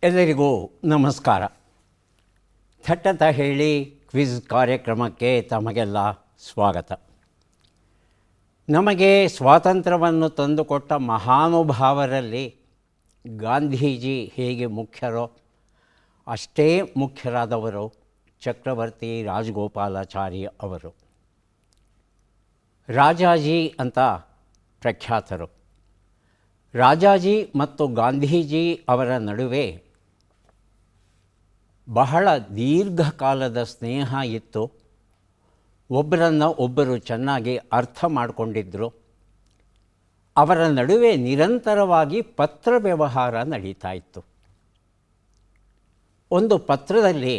ಎಲ್ಲರಿಗೂ ನಮಸ್ಕಾರ. ಥಟ್ಟಂತ ಹೇಳಿ ಕ್ವಿಜ್ ಕಾರ್ಯಕ್ರಮಕ್ಕೆ ತಮಗೆಲ್ಲ ಸ್ವಾಗತ. ನಮಗೆ ಸ್ವಾತಂತ್ರ್ಯವನ್ನು ತಂದುಕೊಟ್ಟ ಮಹಾನುಭಾವರಲ್ಲಿ ಗಾಂಧೀಜಿ ಹೇಗೆ ಮುಖ್ಯರೋ ಅಷ್ಟೇ ಮುಖ್ಯರಾದವರು ಚಕ್ರವರ್ತಿ ರಾಜಗೋಪಾಲಾಚಾರಿ ಅವರು. ರಾಜಾಜಿ ಅಂತ ಪ್ರಖ್ಯಾತರು. ರಾಜಾಜಿ ಮತ್ತು ಗಾಂಧೀಜಿ ಅವರ ನಡುವೆ ಬಹಳ ದೀರ್ಘಕಾಲದ ಸ್ನೇಹ ಇತ್ತು. ಒಬ್ಬರನ್ನು ಒಬ್ಬರು ಚೆನ್ನಾಗಿ ಅರ್ಥ ಮಾಡಿಕೊಂಡಿದ್ದರು. ಅವರ ನಡುವೆ ನಿರಂತರವಾಗಿ ಪತ್ರ ವ್ಯವಹಾರ ನಡೀತಾ ಇತ್ತು. ಒಂದು ಪತ್ರದಲ್ಲಿ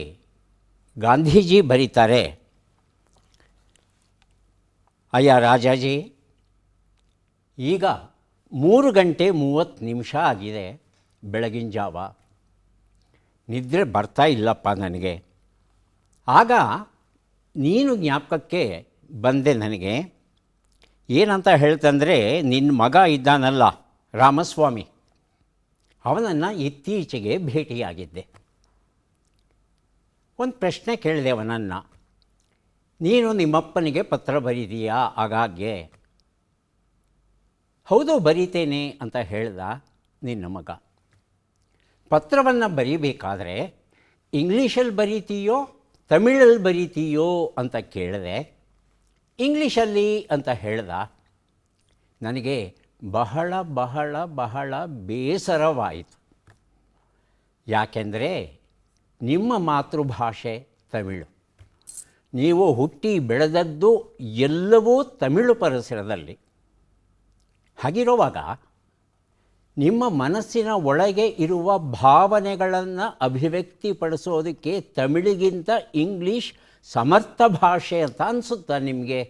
ಗಾಂಧೀಜಿ ಬರೀತಾರೆ, ಅಯ್ಯ ರಾಜಾಜಿ, ಈಗ 3:30 ಆಗಿದೆ, ಬೆಳಗಿನ ಜಾವ. ನಿದ್ರೆ ಬರ್ತಾ ಇಲ್ಲಪ್ಪ ನನಗೆ. ಆಗ ನೀನು ಜ್ಞಾಪಕಕ್ಕೆ ಬಂದೆ ನನಗೆ. ಏನಂತ ಹೇಳ್ತಂದರೆ, ನಿನ್ನ ಮಗ ಇದ್ದಾನಲ್ಲ ರಾಮಸ್ವಾಮಿ, ಅವನನ್ನು ಇತ್ತೀಚೆಗೆ ಭೇಟಿಯಾಗಿದ್ದೆ. ಒಂದು ಪ್ರಶ್ನೆ ಕೇಳಿದೆ ಅವನನ್ನು, ನೀನು ನಿಮ್ಮಪ್ಪನಿಗೆ ಪತ್ರ ಬರೀದೀಯಾ ಆಗಾಗ್ಗೆ? ಹೌದು ಬರೀತೇನೆ ಅಂತ ಹೇಳ್ದ ನಿನ್ನ ಮಗ. ಪತ್ರವನ್ನು ಬರೀಬೇಕಾದ್ರೆ ಇಂಗ್ಲೀಷಲ್ಲಿ ಬರೀತೀಯೋ ತಮಿಳಲ್ಲಿ ಬರೀತೀಯೋ ಅಂತ ಕೇಳಿದೆ. ಇಂಗ್ಲೀಷಲ್ಲಿ ಅಂತ ಹೇಳ್ದ. ನನಗೆ ಬಹಳ ಬಹಳ ಬಹಳ ಬೇಸರವಾಯಿತು. ಯಾಕೆಂದರೆ ನಿಮ್ಮ ಮಾತೃಭಾಷೆ ತಮಿಳು, ನೀವು ಹುಟ್ಟಿ ಬೆಳೆದದ್ದು ಎಲ್ಲವೂ ತಮಿಳು ಪರಿಸರದಲ್ಲಿ. ಹಾಗಿರುವಾಗ ನಿಮ್ಮ ಮನಸ್ಸಿನ ಒಳಗೆ ಇರುವ ಭಾವನೆಗಳನ್ನು ಅಭಿವ್ಯಕ್ತಿಪಡಿಸೋದಕ್ಕೆ ತಮಿಳಿಗಿಂತ ಇಂಗ್ಲೀಷ್ ಸಮರ್ಥ ಭಾಷೆ ಅಂತ ಅನಿಸುತ್ತಾ ನಿಮಗೆ?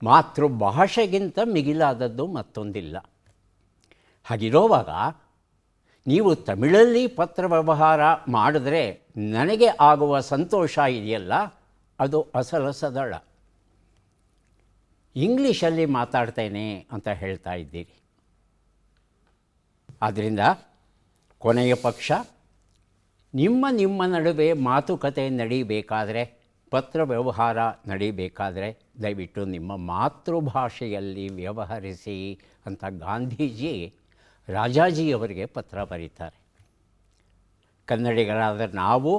ಮಾತೃಭಾಷೆಗಿಂತ ಮಿಗಿಲಾದದ್ದು ಮತ್ತೊಂದಿಲ್ಲ. ಹಾಗಿರುವಾಗ ನೀವು ತಮಿಳಲ್ಲಿ ಪತ್ರ ವ್ಯವಹಾರ ಮಾಡಿದ್ರೆ ನನಗೆ ಆಗುವ ಸಂತೋಷ ಇದೆಯಲ್ಲ, ಅದು ಅಸಲಸದಳ. ಇಂಗ್ಲೀಷಲ್ಲಿ ಮಾತಾಡ್ತೇನೆ ಅಂತ ಹೇಳ್ತಾ ಇದ್ದೀರಿ. ಆದ್ದರಿಂದ ಕೊನೆಯ ಪಕ್ಷ ನಿಮ್ಮ ನಡುವೆ ಮಾತುಕತೆ ನಡೀಬೇಕಾದ್ರೆ, ಪತ್ರ ವ್ಯವಹಾರ ನಡೀಬೇಕಾದ್ರೆ ದಯವಿಟ್ಟು ನಿಮ್ಮ ಮಾತೃಭಾಷೆಯಲ್ಲಿ ವ್ಯವಹರಿಸಿ ಅಂತ ಗಾಂಧೀಜಿ ರಾಜಾಜಿಯವರಿಗೆ ಪತ್ರ ಬರೀತಾರೆ. ಕನ್ನಡಿಗರಾದ ನಾವು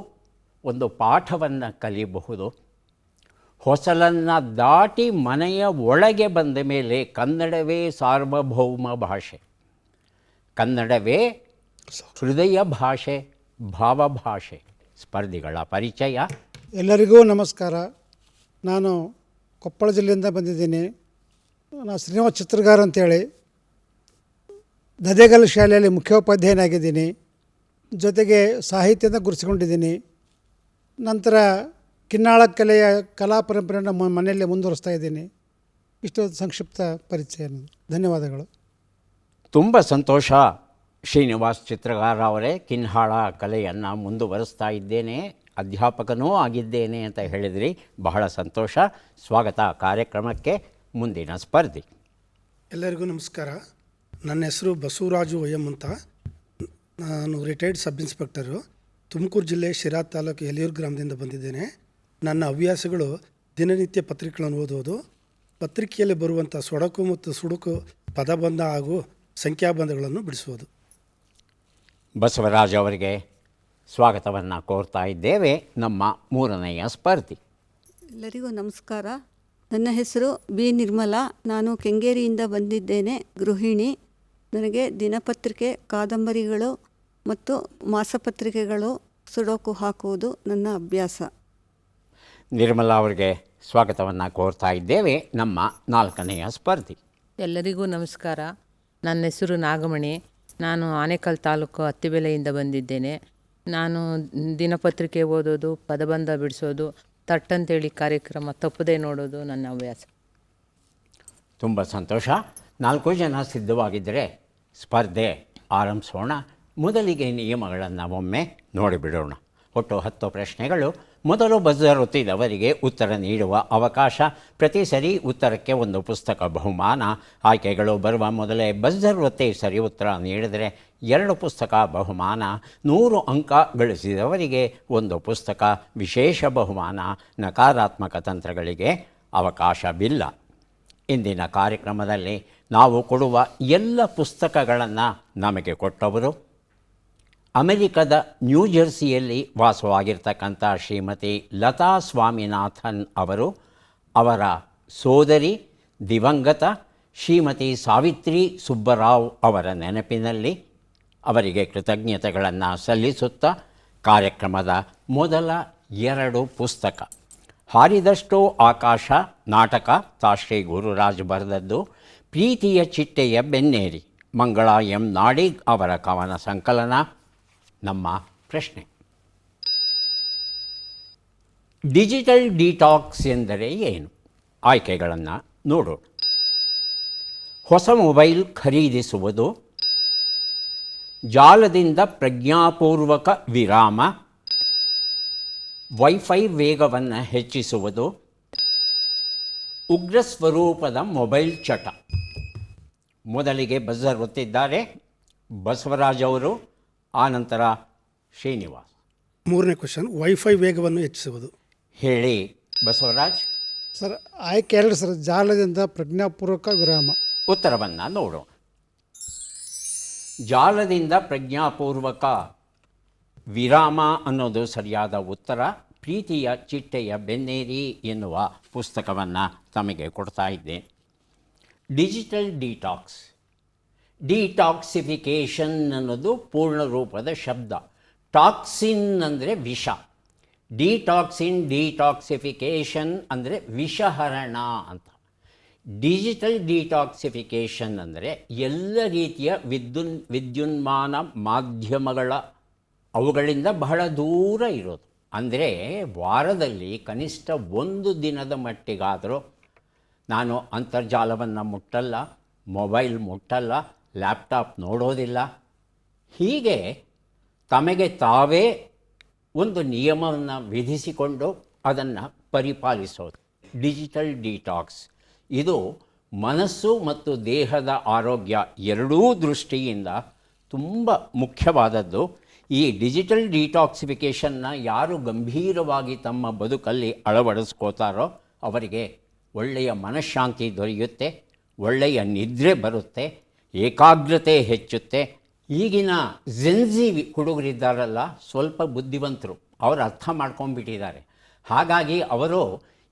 ಒಂದು ಪಾಠವನ್ನು ಕಲಿಯಬಹುದು. ಹೊಸಲನ್ನು ದಾಟಿ ಮನೆಯ ಒಳಗೆ ಬಂದ ಮೇಲೆ ಕನ್ನಡವೇ ಸಾರ್ವಭೌಮ ಭಾಷೆ, ಕನ್ನಡವೇ ಹೃದಯ ಭಾಷೆ, ಭಾವಭಾಷೆ. ಸ್ಪರ್ಧಿಗಳ ಪರಿಚಯ. ಎಲ್ಲರಿಗೂ ನಮಸ್ಕಾರ. ನಾನು ಕೊಪ್ಪಳ ಜಿಲ್ಲೆಯಿಂದ ಬಂದಿದ್ದೀನಿ. ನಾನು ಶ್ರೀನಿವಾಸ ಚಿತ್ರಗಾರ ಅಂತೇಳಿ ದದೇಗಲ್ ಶಾಲೆಯಲ್ಲಿ ಮುಖ್ಯೋಪಾಧ್ಯಾಯನಾಗಿದ್ದೀನಿ. ಜೊತೆಗೆ ಸಾಹಿತ್ಯದ ಗುರುತಿಸಿಕೊಂಡಿದ್ದೀನಿ. ನಂತರ ಕಿನ್ನಾಳ ಕಲೆಯ ಕಲಾ ಪರಂಪರೆಯನ್ನು ಮನೆಯಲ್ಲೇ ಮುಂದುವರಿಸ್ತಾ ಇದ್ದೀನಿ. ಇಷ್ಟು ಸಂಕ್ಷಿಪ್ತ ಪರಿಚಯ. ಧನ್ಯವಾದಗಳು. ತುಂಬ ಸಂತೋಷ ಶ್ರೀನಿವಾಸ್ ಚಿತ್ರಗಾರ ಅವರೇ. ಕಿನ್ನಾಳ ಕಲೆಯನ್ನು ಮುಂದುವರಿಸ್ತಾ ಇದ್ದೇನೆ, ಅಧ್ಯಾಪಕನೂ ಆಗಿದ್ದೇನೆ ಅಂತ ಹೇಳಿದ್ರಿ. ಬಹಳ ಸಂತೋಷ. ಸ್ವಾಗತ ಕಾರ್ಯಕ್ರಮಕ್ಕೆ. ಮುಂದಿನ ಸ್ಪರ್ಧಿ. ಎಲ್ಲರಿಗೂ ನಮಸ್ಕಾರ. ನನ್ನ ಹೆಸರು ಬಸವರಾಜು ವೈಎಂ ಅಂತ. ನಾನು ರಿಟೈರ್ಡ್ ಸಬ್ ಇನ್ಸ್ಪೆಕ್ಟರು. ತುಮಕೂರು ಜಿಲ್ಲೆ ಶಿರಾ ತಾಲೂಕು ಎಲಿಯೂರು ಗ್ರಾಮದಿಂದ ಬಂದಿದ್ದೇನೆ. ನನ್ನ ಹವ್ಯಾಸಗಳು ದಿನನಿತ್ಯ ಪತ್ರಿಕೆಗಳನ್ನು ಓದೋದು, ಪತ್ರಿಕೆಯಲ್ಲಿ ಬರುವಂಥ ಸೊಡಕು ಮತ್ತು ಸುಡುಕು ಪದಬಂಧ ಹಾಗೂ ಸಂಖ್ಯಾಬಂಧಗಳನ್ನು ಬಿಡಿಸುವುದು. ಬಸವರಾಜ್ ಅವರಿಗೆ ಸ್ವಾಗತವನ್ನು ಕೋರ್ತಾ ಇದ್ದೇವೆ. ನಮ್ಮ ಮೂರನೆಯ ಸ್ಪರ್ಧಿ. ಎಲ್ಲರಿಗೂ ನಮಸ್ಕಾರ. ನನ್ನ ಹೆಸರು ಬಿ ನಿರ್ಮಲಾ. ನಾನು ಕೆಂಗೇರಿಯಿಂದ ಬಂದಿದ್ದೇನೆ. ಗೃಹಿಣಿ. ನನಗೆ ದಿನಪತ್ರಿಕೆ, ಕಾದಂಬರಿಗಳು ಮತ್ತು ಮಾಸಪತ್ರಿಕೆಗಳು ಸುಡೋಕು ಹಾಕುವುದು ನನ್ನ ಅಭ್ಯಾಸ. ನಿರ್ಮಲಾ ಅವರಿಗೆ ಸ್ವಾಗತವನ್ನು ಕೋರ್ತಾ ಇದ್ದೇವೆ. ನಮ್ಮ ನಾಲ್ಕನೆಯ ಸ್ಪರ್ಧಿ. ಎಲ್ಲರಿಗೂ ನಮಸ್ಕಾರ. ನನ್ನ ಹೆಸರು ನಾಗಮಣಿ. ನಾನು ಆನೇಕಲ್ ತಾಲೂಕು ಅತ್ತಿಬೆಲೆಯಿಂದ ಬಂದಿದ್ದೇನೆ. ನಾನು ದಿನಪತ್ರಿಕೆ ಓದೋದು, ಪದಬಂಧ ಬಿಡಿಸೋದು, ತಟ್ಟಂತೇಳಿ ಕಾರ್ಯಕ್ರಮ ತಪ್ಪದೇ ನೋಡೋದು ನನ್ನ ಹವ್ಯಾಸ. ತುಂಬ ಸಂತೋಷ. 4 ಜನ ಸಿದ್ಧವಾಗಿದ್ದರೆ ಸ್ಪರ್ಧೆ ಆರಂಭಿಸೋಣ. ಮೊದಲಿಗೆ ನಿಯಮಗಳನ್ನು ಒಮ್ಮೆ ನೋಡಿಬಿಡೋಣ. ಒಟ್ಟು 10 ಪ್ರಶ್ನೆಗಳು. ಮೊದಲು ಬಜರ್ ಒತ್ತಿದವರಿಗೆ ಉತ್ತರ ನೀಡುವ ಅವಕಾಶ. ಪ್ರತಿ ಸರಿ ಉತ್ತರಕ್ಕೆ ಒಂದು ಪುಸ್ತಕ ಬಹುಮಾನ. ಆಯ್ಕೆಗಳು ಬರುವ ಮೊದಲೇ ಬಜರ್ ಒತ್ತಿ ಸರಿ ಉತ್ತರ ನೀಡಿದರೆ 2 ಪುಸ್ತಕ ಬಹುಮಾನ. 100 ಅಂಕ ಗಳಿಸಿದವರಿಗೆ ಒಂದು ಪುಸ್ತಕ ವಿಶೇಷ ಬಹುಮಾನ. ನಕಾರಾತ್ಮಕ ತಂತ್ರಗಳಿಗೆ ಅವಕಾಶವಿಲ್ಲ. ಇಂದಿನ ಕಾರ್ಯಕ್ರಮದಲ್ಲಿ ನಾವು ಕೊಡುವ ಎಲ್ಲ ಪುಸ್ತಕಗಳನ್ನು ನಮಗೆ ಕೊಟ್ಟವರು ಅಮೆರಿಕದ ನ್ಯೂಜೆರ್ಸಿಯಲ್ಲಿ ವಾಸವಾಗಿರ್ತಕ್ಕಂಥ ಶ್ರೀಮತಿ ಲತಾ ಸ್ವಾಮಿನಾಥನ್ ಅವರು, ಅವರ ಸೋದರಿ ದಿವಂಗತ ಶ್ರೀಮತಿ ಸಾವಿತ್ರಿ ಸುಬ್ಬರಾವ್ ಅವರ ನೆನಪಿನಲ್ಲಿ ಅವರಿಗೆ ಕೃತಜ್ಞತೆಗಳನ್ನು ಸಲ್ಲಿಸುತ್ತಾ ಕಾರ್ಯಕ್ರಮದ ಮೊದಲ 2 ಪುಸ್ತಕ ಹಾರಿದಷ್ಟೋ ಆಕಾಶ ನಾಟಕ ತಾಶ್ರೀ ಗುರುರಾಜ್ ಬರೆದದ್ದು, ಪ್ರೀತಿಯ ಚಿಟ್ಟೆಯ ಬೆನ್ನೇರಿ ಮಂಗಳಾ ಎಂ ನಾಡಿಗ್ ಅವರ ಕವನ ಸಂಕಲನ. ನಮ್ಮ ಪ್ರಶ್ನೆ: ಡಿಜಿಟಲ್ ಡಿಟಾಕ್ಸ್ ಎಂದರೆ ಏನು? ಆಯ್ಕೆಗಳನ್ನು ನೋಡೋಣ. ಹೊಸ ಮೊಬೈಲ್ ಖರೀದಿಸುವುದು, ಜಾಲದಿಂದ ಪ್ರಜ್ಞಾಪೂರ್ವಕ ವಿರಾಮ, ವೈಫೈ ವೇಗವನ್ನು ಹೆಚ್ಚಿಸುವುದು, ಉಗ್ರ ಸ್ವರೂಪದ ಮೊಬೈಲ್ ಚಟ. ಮೊದಲಿಗೆ ಬಜರ್ ಒತ್ತಿದ್ದಾರೆ ಬಸವರಾಜ್ ಅವರು, ಆನಂತರ ಶ್ರೀನಿವಾಸ್. 3ನೇ ಕ್ವಶನ್, ವೈಫೈ ವೇಗವನ್ನು ಹೆಚ್ಚಿಸುವುದು. ಹೇಳಿ ಬಸವರಾಜ್. ಸರ್ ಆಯ್ಕೆ 2 ಸರ್, ಜಾಲದಿಂದ ಪ್ರಜ್ಞಾಪೂರ್ವಕ ವಿರಾಮ. ಉತ್ತರವನ್ನು ನೋಡೋಣ. ಜಾಲದಿಂದ ಪ್ರಜ್ಞಾಪೂರ್ವಕ ವಿರಾಮ ಅನ್ನೋದು ಸರಿಯಾದ ಉತ್ತರ. ಪ್ರೀತಿಯ ಚಿಟ್ಟೆಯ ಬೆನ್ನೇರಿ ಎನ್ನುವ ಪುಸ್ತಕವನ್ನು ತಮಗೆ ಕೊಡ್ತಾ ಇದ್ದೇನೆ. ಡಿಜಿಟಲ್ ಡಿಟಾಕ್ಸ್, ಡಿಟಾಕ್ಸಿಫಿಕೇಷನ್ ಅನ್ನೋದು ಪೂರ್ಣ ರೂಪದ ಶಬ್ದ. ಟಾಕ್ಸಿನ್ ಅಂದರೆ ವಿಷ, ಡಿಟಾಕ್ಸಿನ್ ಡಿಟಾಕ್ಸಿಫಿಕೇಷನ್ ಅಂದರೆ ವಿಷಹರಣ ಅಂತ. ಡಿಜಿಟಲ್ ಡಿಟಾಕ್ಸಿಫಿಕೇಷನ್ ಅಂದರೆ ಎಲ್ಲ ರೀತಿಯ ವಿದ್ಯುನ್ಮಾನ ಮಾಧ್ಯಮಗಳ ಅವುಗಳಿಂದ ಬಹಳ ದೂರ ಇರೋದು. ಅಂದರೆ ವಾರದಲ್ಲಿ ಕನಿಷ್ಠ 1 ದಿನದ ಮಟ್ಟಿಗಾದರೂ ನಾನು ಅಂತರ್ಜಾಲವನ್ನು ಮುಟ್ಟಲ್ಲ, ಮೊಬೈಲ್ ಮುಟ್ಟಲ್ಲ, ಲ್ಯಾಪ್ಟಾಪ್ ನೋಡೋದಿಲ್ಲ. ಹೀಗೆ ತಮಗೆ ತಾವೇ ಒಂದು ನಿಯಮವನ್ನು ವಿಧಿಸಿಕೊಂಡು ಅದನ್ನು ಪರಿಪಾಲಿಸೋದು ಡಿಜಿಟಲ್ ಡಿಟಾಕ್ಸ್. ಇದು ಮನಸ್ಸು ಮತ್ತು ದೇಹದ ಆರೋಗ್ಯ ಎರಡೂ ದೃಷ್ಟಿಯಿಂದ ತುಂಬ ಮುಖ್ಯವಾದದ್ದು. ಈ ಡಿಜಿಟಲ್ ಡಿಟಾಕ್ಸಿಫಿಕೇಷನ್ನ ಯಾರು ಗಂಭೀರವಾಗಿ ತಮ್ಮ ಬದುಕಲ್ಲಿ ಅಳವಡಿಸ್ಕೋತಾರೋ ಅವರಿಗೆ ಒಳ್ಳೆಯ ಮನಃಶಾಂತಿ ದೊರೆಯುತ್ತೆ, ಒಳ್ಳೆಯ ನಿದ್ರೆ ಬರುತ್ತೆ, ಏಕಾಗ್ರತೆ ಹೆಚ್ಚುತ್ತೆ. ಈಗಿನ ಜೆನ್ಜಿ ಹುಡುಗರಿದ್ದಾರಲ್ಲ, ಸ್ವಲ್ಪ ಬುದ್ಧಿವಂತರು, ಅವರು ಅರ್ಥ ಮಾಡ್ಕೊಂಡ್ಬಿಟ್ಟಿದ್ದಾರೆ. ಹಾಗಾಗಿ ಅವರು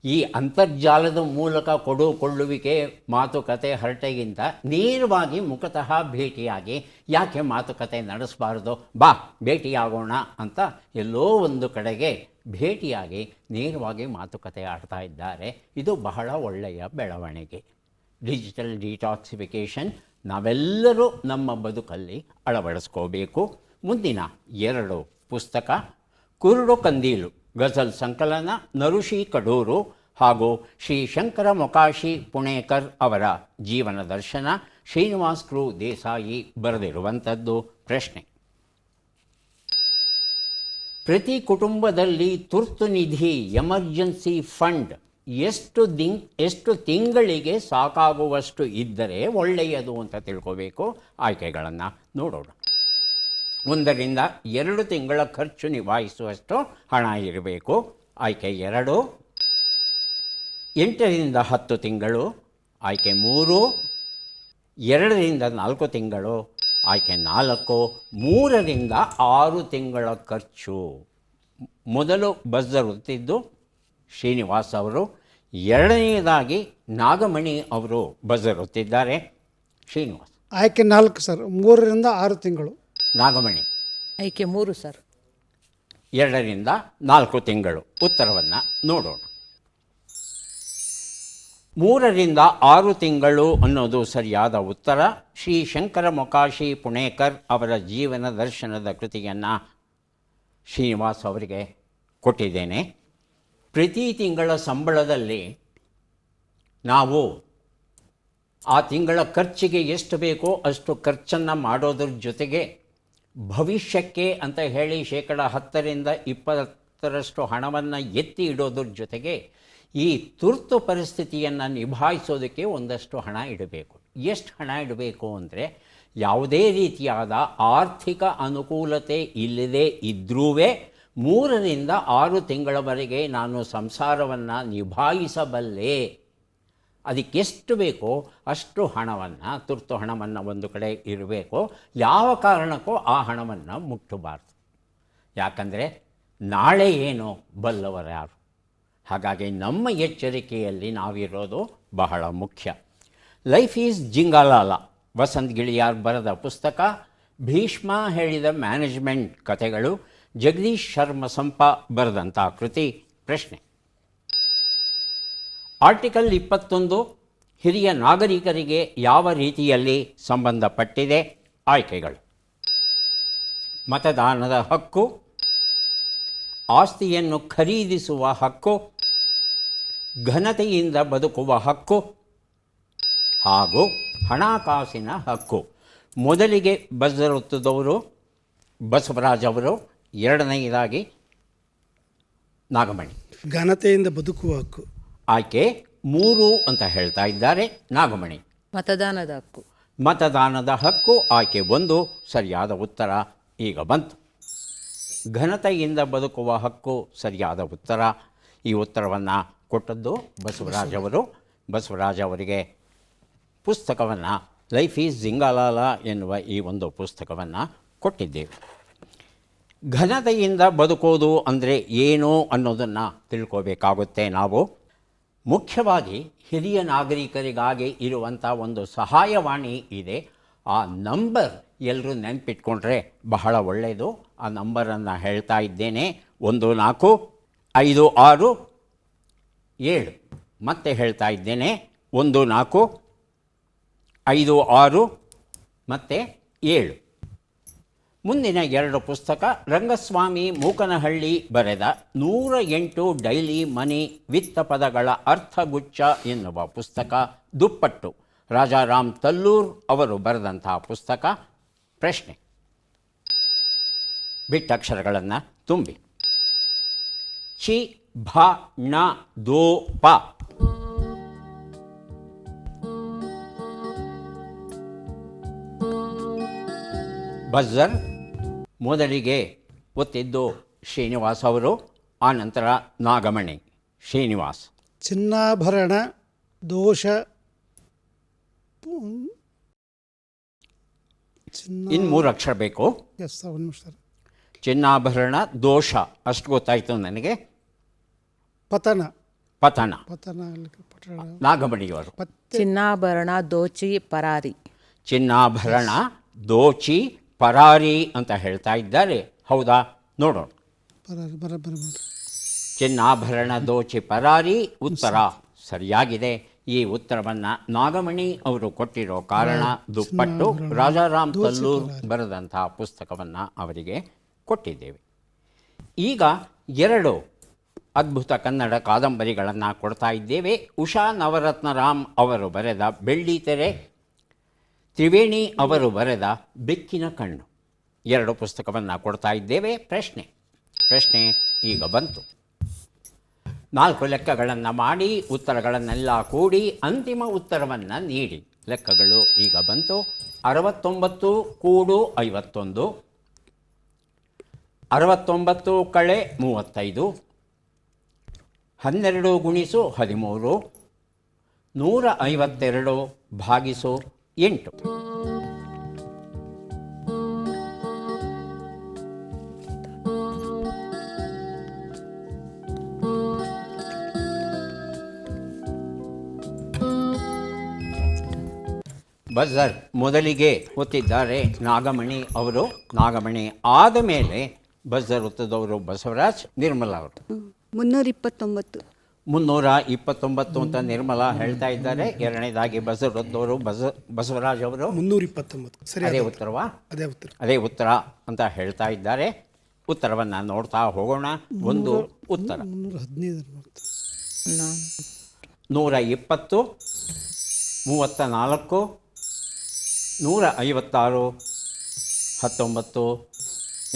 ಈ ಅಂತರ್ಜಾಲದ ಮೂಲಕ ಕೊಡುಕೊಳ್ಳುವಿಕೆ ಮಾತುಕತೆ ಹರಟೆಗಿಂತ ನೇರವಾಗಿ ಮುಖತಃ ಭೇಟಿಯಾಗಿ, ಯಾಕೆ ಮಾತುಕತೆ ನಡೆಸಬಾರ್ದು, ಬಾ ಭೇಟಿಯಾಗೋಣ ಅಂತ ಎಲ್ಲೋ ಒಂದು ಕಡೆಗೆ ಭೇಟಿಯಾಗಿ ನೇರವಾಗಿ ಮಾತುಕತೆ ಆಡ್ತಾ ಇದ್ದಾರೆ. ಇದು ಬಹಳ ಒಳ್ಳೆಯ ಬೆಳವಣಿಗೆ. ಡಿಜಿಟಲ್ ಡಿಟಾಕ್ಸಿಫಿಕೇಷನ್ ನಾವೆಲ್ಲರೂ ನಮ್ಮ ಬದುಕಲ್ಲಿ ಅಳವಡಿಸ್ಕೋಬೇಕು. ಮುಂದಿನ 2 ಪುಸ್ತಕ ಕುರುಡು ಕಂದೀಲು ಗಜಲ್ ಸಂಕಲನ, ನರುಷಿ ಕಡೂರು ಹಾಗೂ ಶ್ರೀ ಶಂಕರ ಮೊಕಾಶಿ ಪುಣೇಕರ್ ಅವರ ಜೀವನ ದರ್ಶನ, ಶ್ರೀನಿವಾಸ್ ಕೃ ದೇಸಾಯಿ ಬರೆದಿರುವಂಥದ್ದು. ಪ್ರಶ್ನೆ: ಪ್ರತಿ ಕುಟುಂಬದಲ್ಲಿ ತುರ್ತು ನಿಧಿ ಎಮರ್ಜೆನ್ಸಿ ಫಂಡ್ ಎಷ್ಟು ತಿಂಗಳಿಗೆ ಸಾಕಾಗುವಷ್ಟು ಇದ್ದರೆ ಒಳ್ಳೆಯದು ಅಂತ ತಿಳ್ಕೋಬೇಕು. ಆಯ್ಕೆಗಳನ್ನು ನೋಡೋಣ. 1 ರಿಂದ 2 ತಿಂಗಳ ಖರ್ಚು ನಿಭಾಯಿಸುವಷ್ಟು ಹಣ ಇರಬೇಕು. ಆಯ್ಕೆ 2. 8 ರಿಂದ 10 ತಿಂಗಳು. ಆಯ್ಕೆ 3. 2 ರಿಂದ 4 ತಿಂಗಳು. ಆಯ್ಕೆ 4. 3 ರಿಂದ 6 ತಿಂಗಳ ಖರ್ಚು. ಮೊದಲು ಬಜರ್ ಒತ್ತಿದ್ದು ಶ್ರೀನಿವಾಸ್ ಅವರು, 2ನೇದಾಗಿ ನಾಗಮಣಿ ಅವರು ಬಜರ್ ಒತ್ತಿದ್ದಾರೆ. ಶ್ರೀನಿವಾಸ್. ಆಯ್ಕೆ 4 ಸರ್, 3 ರಿಂದ 6 ತಿಂಗಳು. ನಾಗಮಣಿ. ಆಯ್ಕೆ 3 ಸರ್. 2 ರಿಂದ 4 ತಿಂಗಳು. ಉತ್ತರವನ್ನು ನೋಡೋಣ. 3 ರಿಂದ 6 ತಿಂಗಳು ಅನ್ನೋದು ಸರಿಯಾದ ಉತ್ತರ. ಶ್ರೀ ಶಂಕರ ಮೊಕಾಶಿ ಪುಣೇಕರ್ ಅವರ ಜೀವನ ದರ್ಶನದ ಕೃತಿಯನ್ನು ಶ್ರೀನಿವಾಸ್ ಅವರಿಗೆ ಕೊಟ್ಟಿದ್ದೇನೆ. ಪ್ರತಿ ತಿಂಗಳ ಸಂಬಳದಲ್ಲಿ ನಾವು ಆ ತಿಂಗಳ ಖರ್ಚಿಗೆ ಎಷ್ಟು ಬೇಕೋ ಅಷ್ಟು ಖರ್ಚನ್ನು ಮಾಡೋದ್ರ ಜೊತೆಗೆ ಭವಿಷ್ಯಕ್ಕೆ ಅಂತ ಹೇಳಿ 10% ರಿಂದ 50ರಷ್ಟು ಹಣವನ್ನು ಎತ್ತಿ ಇಡೋದ್ರ ಜೊತೆಗೆ ಈ ತುರ್ತು ಪರಿಸ್ಥಿತಿಯನ್ನು ನಿಭಾಯಿಸೋದಕ್ಕೆ ಒಂದಷ್ಟು ಹಣ ಇಡಬೇಕು. ಎಷ್ಟು ಹಣ ಇಡಬೇಕು ಅಂದರೆ, ಯಾವುದೇ ರೀತಿಯಾದ ಆರ್ಥಿಕ ಅನುಕೂಲತೆ ಇಲ್ಲದೇ ಇದ್ದರೂ 3ರಿಂದ 6 ತಿಂಗಳವರೆಗೆ ನಾನು ಸಂಸಾರವನ್ನು ನಿಭಾಯಿಸಬಲ್ಲೆ, ಅದಕ್ಕೆಷ್ಟು ಬೇಕೋ ಅಷ್ಟು ಹಣವನ್ನು, ತುರ್ತು ಹಣವನ್ನು ಒಂದು ಕಡೆ ಇರಬೇಕು. ಯಾವ ಕಾರಣಕ್ಕೂ ಆ ಹಣವನ್ನು ಮುಟ್ಟಬಾರ್ದು. ಯಾಕಂದರೆ ನಾಳೆ ಏನೋ ಬಲ್ಲವರು ಯಾರು. ಹಾಗಾಗಿ ನಮ್ಮ ಎಚ್ಚರಿಕೆಯಲ್ಲಿ ನಾವಿರೋದು ಬಹಳ ಮುಖ್ಯ. ಲೈಫ್ ಈಸ್ ಜಿಂಗಾಲಾಲ, ವಸಂತ್ ಗಿಳಿಯಾರ್ ಬರೆದ ಪುಸ್ತಕ. ಭೀಷ್ಮ ಹೇಳಿದ ಮ್ಯಾನೇಜ್ಮೆಂಟ್ ಕಥೆಗಳು, ಜಗದೀಶ್ ಶರ್ಮ ಸಂಪ ಬರೆದಂಥ ಕೃತಿ. ಪ್ರಶ್ನೆ: ಆರ್ಟಿಕಲ್ 21 ಹಿರಿಯ ನಾಗರಿಕರಿಗೆ ಯಾವ ರೀತಿಯಲ್ಲಿ ಸಂಬಂಧಪಟ್ಟಿದೆ? ಆಯ್ಕೆಗಳು: ಮತದಾನದ ಹಕ್ಕು, ಆಸ್ತಿಯನ್ನು ಖರೀದಿಸುವ ಹಕ್ಕು, ಘನತೆಯಿಂದ ಬದುಕುವ ಹಕ್ಕು ಹಾಗೂ ಹಣಕಾಸಿನ ಹಕ್ಕು. ಮೊದಲಿಗೆ ಬಜ್ಜರೊತ್ತದವರು ಬಸವರಾಜ್ ಅವರು, ಎರಡನೆಯದಾಗಿ ನಾಗಮಣಿ. ಘನತೆಯಿಂದ ಬದುಕುವ ಹಕ್ಕು. ಆಯ್ಕೆ 3 ಅಂತ ಹೇಳ್ತಾ ಇದ್ದಾರೆ ನಾಗಮಣಿ. ಮತದಾನದ ಹಕ್ಕು. ಮತದಾನದ ಹಕ್ಕು ಆಯ್ಕೆ 1 ಸರಿಯಾದ ಉತ್ತರ ಈಗ ಬಂತು. ಘನತೆಯಿಂದ ಬದುಕುವ ಹಕ್ಕು ಸರಿಯಾದ ಉತ್ತರ. ಈ ಉತ್ತರವನ್ನು ಕೊಟ್ಟದ್ದು ಬಸವರಾಜ್ ಅವರು. ಬಸವರಾಜ್ ಅವರಿಗೆ ಪುಸ್ತಕವನ್ನು, ಲೈಫ್ ಈಸ್ ಜಿಂಗಾಲಾಲ ಎನ್ನುವ ಈ ಒಂದು ಪುಸ್ತಕವನ್ನು ಕೊಟ್ಟಿದ್ದೇವೆ. ಘನತೆಯಿಂದ ಬದುಕೋದು ಅಂದರೆ ಏನು ಅನ್ನೋದನ್ನು ತಿಳ್ಕೋಬೇಕಾಗುತ್ತೆ ನಾವು. ಮುಖ್ಯವಾಗಿ ಹಿರಿಯ ನಾಗರಿಕರಿಗಾಗಿ ಇರುವಂಥ ಒಂದು ಸಹಾಯವಾಣಿ ಇದೆ. ಆ ನಂಬರ್ ಎಲ್ಲರೂ ನೆನಪಿಟ್ಕೊಂಡ್ರೆ ಬಹಳ ಒಳ್ಳೆಯದು. ಆ ನಂಬರನ್ನು ಹೇಳ್ತಾ ಇದ್ದೇನೆ: 1456 ಮತ್ತೆ ಹೇಳ್ತಾ ಇದ್ದೇನೆ: 1456 ಮತ್ತು 7. ಮುಂದಿನ 2 ಪುಸ್ತಕ: ರಂಗಸ್ವಾಮಿ ಮೂಕನಹಳ್ಳಿ ಬರೆದ 108 ಡೈಲಿ ಮನಿ ವಿತ್ತ ಪದಗಳ ಅರ್ಥಗುಚ್ಛ ಎನ್ನುವ ಪುಸ್ತಕ. ದುಪ್ಪಟ್ಟು ರಾಜಾರಾಮ್ ತಲ್ಲೂರ್ ಅವರು ಬರೆದಂಥ ಪುಸ್ತಕ. ಪ್ರಶ್ನೆ: ಬಿಟ್ಟಕ್ಷರಗಳನ್ನು ತುಂಬಿ. ಚಿ ಭ ಣ ದೋ ಪ. ಬಜರ್ ಮೊದಲಿಗೆ ಒತ್ತಿದ್ದು ಶ್ರೀನಿವಾಸ್ ಅವರು, ಆನಂತರ ನಾಗಮಣಿ. ಶ್ರೀನಿವಾಸ್. ಚಿನ್ನಾಭರಣ ದೋಷ ಇನ್ನು 3 ಅಕ್ಷರ ಬೇಕು. ಎಸ್ ಸರ್, ಒಂದು ನಿಮಿಷ ಸರ್. ಚಿನ್ನಾಭರಣ ದೋಷ ಅಷ್ಟು ಗೊತ್ತಾಯಿತು ನನಗೆ. ಪತನ. ಪತನ. ಪತನ ಪಟ್ಟಣ. ನಾಗಮಣಿಯವರು. ಚಿನ್ನಾಭರಣ ದೋಚಿ ಪರಾರಿ. ಚಿನ್ನಾಭರಣ ದೋಚಿ ಪರಾರಿ ಅಂತ ಹೇಳ್ತಾ ಇದ್ದಾರೆ. ಹೌದಾ? ನೋಡೋಣ. ಬರೋಬ್ಬರಿ. ಚಿನ್ನಾಭರಣ ದೋಚಿ ಪರಾರಿ ಉತ್ತರ ಸರಿಯಾಗಿದೆ. ಈ ಉತ್ತರವನ್ನು ನಾಗಮಣಿ ಅವರು ಕೊಟ್ಟಿರೋ ಕಾರಣ ದುಪ್ಪಟ್ಟು ರಾಜಾರಾಮ್ ತಲ್ಲೂರ್ ಬರೆದಂಥ ಪುಸ್ತಕವನ್ನು ಅವರಿಗೆ ಕೊಟ್ಟಿದ್ದೇವೆ. ಈಗ 2 ಅದ್ಭುತ ಕನ್ನಡ ಕಾದಂಬರಿಗಳನ್ನು ಕೊಡ್ತಾ ಇದ್ದೇವೆ. ಉಷಾ ನವರತ್ನರಾಮ್ ಅವರು ಬರೆದ ಬೆಳ್ಳಿತೆರೆ, ತ್ರಿವೇಣಿ ಅವರು ಬರೆದ ಬೆಕ್ಕಿನ ಕಣ್ಣು. 2 ಪುಸ್ತಕವನ್ನು ಕೊಡ್ತಾ ಇದ್ದೇವೆ. ಪ್ರಶ್ನೆ ಈಗ ಬಂತು. 4 ಲೆಕ್ಕಗಳನ್ನು ಮಾಡಿ ಉತ್ತರಗಳನ್ನೆಲ್ಲ ಕೂಡಿ ಅಂತಿಮ ಉತ್ತರವನ್ನು ನೀಡಿ. ಲೆಕ್ಕಗಳು ಈಗ ಬಂತು. 69 ಕೂಡು 51, 69 ಕಳೆ 35, 12 ಗುಣಿಸು 13, 152 ಭಾಗಿಸು 8. ಬಜರ್ ಮೊದಲಿಗೆ ಒತ್ತಿದ್ದಾರೆ ನಾಗಮಣಿ ಅವರು. ನಾಗಮಣಿ ಆದ ಮೇಲೆ ಬಜರ್ ಒತ್ತದವರು ಬಸವರಾಜ್, ನಿರ್ಮಲಾ ಅವರು. 329. 329 ಅಂತ ನಿರ್ಮಲಾ ಹೇಳ್ತಾ ಇದ್ದಾರೆ. ಎರಡನೇದಾಗಿ ಬಜರ್ ಒತ್ತದವರು ಬಸವರಾಜ್ ಅವರು 329. ಸರಿ, ಅದೇ ಉತ್ತರವಾ? ಅದೇ ಉತ್ತರ ಅಂತ ಹೇಳ್ತಾ ಇದ್ದಾರೆ. ಉತ್ತರವನ್ನು ನೋಡ್ತಾ ಹೋಗೋಣ. ಒಂದು ಉತ್ತರ 120, 34, 156, 19,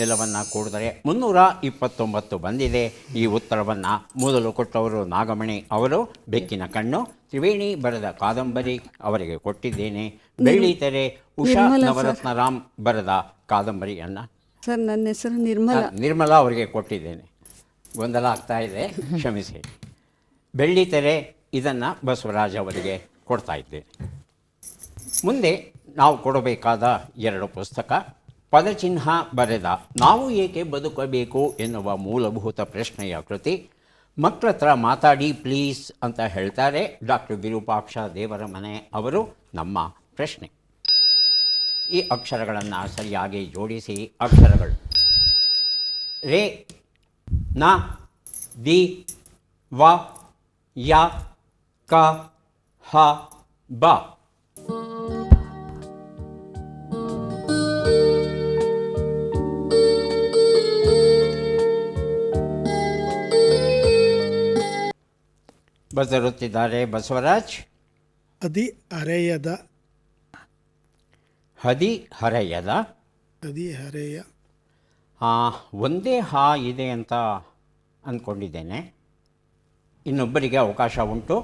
ಎಲ್ಲವನ್ನು ಕೂಡಿದರೆ 329 ಬಂದಿದೆ. ಈ ಉತ್ತರವನ್ನು ಮೊದಲು ಕೊಟ್ಟವರು ನಾಗಮಣಿ ಅವರು. ಬೆಕ್ಕಿನ ಕಣ್ಣು ತ್ರಿವೇಣಿ ಬರೆದ ಕಾದಂಬರಿ ಅವರಿಗೆ ಕೊಟ್ಟಿದ್ದೇನೆ. ಬೆಳ್ಳಿತೆರೆ ಉಷಾ ನವರತ್ನರಾಮ್ ಬರೆದ ಕಾದಂಬರಿಯನ್ನು ಸರ್ ನನ್ನ ಹೆಸರು ನಿರ್ಮಲಾ. ನಿರ್ಮಲಾ ಅವರಿಗೆ ಕೊಟ್ಟಿದ್ದೇನೆ. ಗೊಂದಲ ಆಗ್ತಾ ಇದೆ, ಕ್ಷಮಿಸಿ. ಬೆಳ್ಳಿತೆರೆ ಇದನ್ನು ಬಸವರಾಜ್ ಅವರಿಗೆ ಕೊಡ್ತಾ ಇದ್ದೇನೆ. ಮುಂದೆ ನಾವು ಕೊಡಬೇಕಾದ 2 ಪುಸ್ತಕ. ಪದಚಿಹ್ನ ಬರೆದ ನಾವು ಏಕೆ ಬದುಕಬೇಕು ಎನ್ನುವ ಮೂಲಭೂತ ಪ್ರಶ್ನೆಯ ಕೃತಿ. ಮಕ್ಕಳ ಹತ್ರ ಮಾತಾಡಿ ಪ್ಲೀಸ್ ಅಂತ ಹೇಳ್ತಾರೆ ಡಾಕ್ಟರ್ ವಿರೂಪಾಕ್ಷ ದೇವರಮನೆ ಅವರು. ನಮ್ಮ ಪ್ರಶ್ನೆ, ಈ ಅಕ್ಷರಗಳನ್ನು ಸರಿಯಾಗಿ ಜೋಡಿಸಿ. ಅಕ್ಷರಗಳು ರೇ, ನ, ದಿ, ವ, ಯ, ಕ, ಹ, ಬ. ಬದರುತ್ತಿದ್ದಾರೆ ಬಸವರಾಜ್. ಅದಿ ಹರೆಯದ ಹದಿ ಹರೆಯದ. ಅದಿ ಹರೆಯ ಒಂದೇ ಹಾ ಇದೆ ಅಂತ ಅಂದ್ಕೊಂಡಿದ್ದೇನೆ. ಇನ್ನೊಬ್ಬರಿಗೆ ಅವಕಾಶ ಉಂಟು,